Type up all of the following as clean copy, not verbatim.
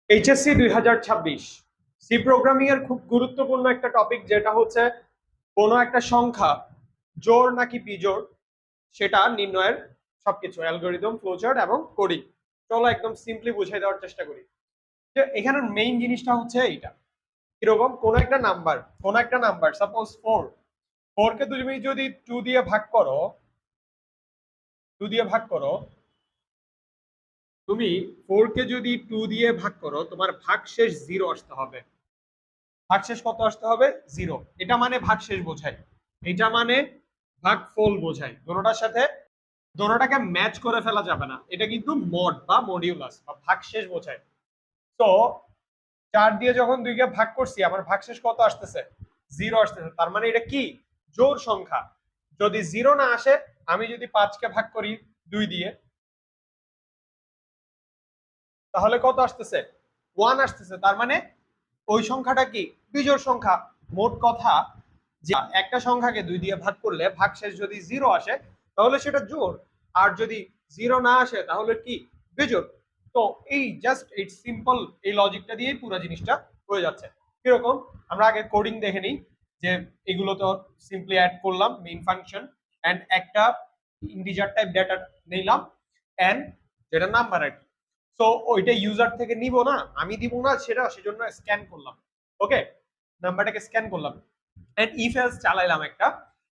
HSC 2026 C programming এর খুব গুরুত্বপূর্ণ একটা টপিক, যেটা হচ্ছে কোনো একটা সংখ্যা জোড় নাকি বিজোড় সেটা নির্ণয়ের সবকিছু অ্যালগরিদম, ফ্লোচার্ট এবং কোডিং। চলো একদম সিম্পলি বুঝিয়ে দেওয়ার চেষ্টা করি। যে এখানের মেইন জিনিসটা হচ্ছে এইটা, কিরকম কোন একটা নাম্বার সাপোজ 4 কে তুমি যদি 2 দিয়ে ভাগ করো, তুমি 4 কে যদি 2 দিয়ে ভাগ করো, তোমার ভাগশেষ 0 আসতে হবে। ভাগশেষ কত আসতে হবে? 0। এটা মানে ভাগশেষ বোঝায়, এটা মানে ভাগফল বোঝায়। দোনোটাকে ম্যাচ করে ফেলা যাবে না, এটা কিন্তু মড বা মডিউলাস বা ভাগশেষ বোঝায়। তো 4 দিয়ে যখন 2 কে ভাগ করছি, আমার ভাগশেষ কত আসতেছে? 0 আসতেছে। তার মানে এটা কি? জোড় সংখ্যা। যদি 0 না আসে, আমি যদি 5 কে ভাগ করি 2 দিয়ে, তাহলে কত আসতেছে? 1 আসতেছে। তার মানে ওই সংখ্যাটা কি? বিজোড় সংখ্যা। মোট কথা যে একটা সংখ্যাকে 2 দিয়ে ভাগ করলে ভাগশেষ যদি 0 আসে, তাহলে সেটা জোড়। আর যদি 0 না আসে, তাহলে কি? বিজোড়। তো এই জাস্ট ইটস সিম্পল, এই লজিকটা দিয়েই পুরো জিনিসটা হয়ে যাচ্ছে। কিরকম? আমরা আগে কোডিং দেখে নিই। যে এগুলো তো সিম্পলি অ্যাড করলাম মেইন ফাংশন, এন্ড একটা ইন্টিজার টাইপ ডেটা নিলাম, এন্ড যেটা নাম্বার আর কি। সো ওইটা ইউজার থেকে নিব না, আমি দিব না সেটা, সেজন্য স্ক্যান করলাম। ওকে, নাম্বারটাকে স্ক্যান করলাম, এন্ড ইফ এলস চালাইলাম একটা।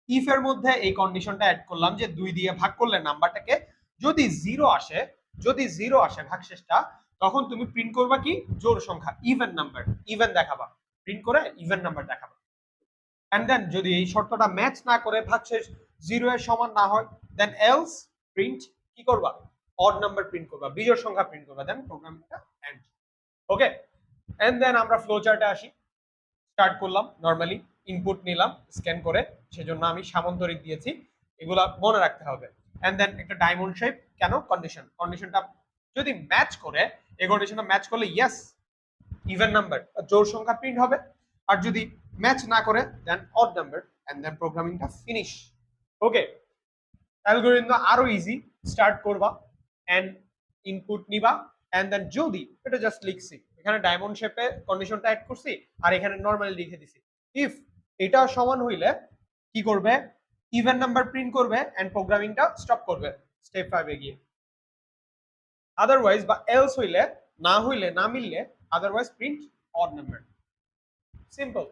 ইফ এর মধ্যে এই কন্ডিশনটা অ্যাড করলাম যে 2 দিয়ে ভাগ করলে নাম্বারটাকে যদি 0 আসে, ভাগশেষটা, তখন তুমি প্রিন্ট করবা কি? জোড় সংখ্যা, ইভেন নাম্বার, ইভেন দেখাবা। প্রিন্ট করে ইভেন নাম্বার দেখাবা। এন্ড দেন যদি এই শর্তটা ম্যাচ না করে, ভাগশেষ 0 এর সমান না হয়, দেন এলস প্রিন্ট কি করবা? অড নাম্বার প্রিন্ট করবা, বিজোড় সংখ্যা প্রিন্ট করবা। দেন প্রোগ্রামটা এন্ড। ওকে, এন্ড দেন আমরা ফ্লো চার্টে আসি। স্টার্ট করলাম নরমালি, ইনপুট নিলাম স্ক্যান করে, সেজন্য আমি সামান্তরিক দিয়েছি, এগুলা মনে রাখতে হবে। এন্ড দেন একটা ডায়মন্ড শেপ, কেন? কন্ডিশনটা যদি ম্যাচ করে, এই কন্ডিশনটা ম্যাচ করলে ইয়েস, ইভেন নাম্বার, জোড় সংখ্যা প্রিন্ট হবে। আর যদি ম্যাচ না করে, then odd number, and then প্রোগ্রামিংটা ফিনিশ। ওকে, অ্যালগরিদম আরো ইজি। স্টার্ট করবা, এন্ড ইনপুট নিবা, এন্ড দেন যদি এটা জাস্ট লিখছি, এখানে ডায়মন্ড শেপে কন্ডিশনটা অ্যাড করছি, আর এখানে নরমালি লিখে দিছি। ইফ এটা সমান হইলে কি করবে? ইভেন নাম্বার প্রিন্ট করবে, এন্ড প্রোগ্রামিংটা স্টপ করবে স্টেপ 5 এ গিয়ে। আদারওয়াইজ বা এলস হইলে, না মিললে, otherwise print odd number. Simple.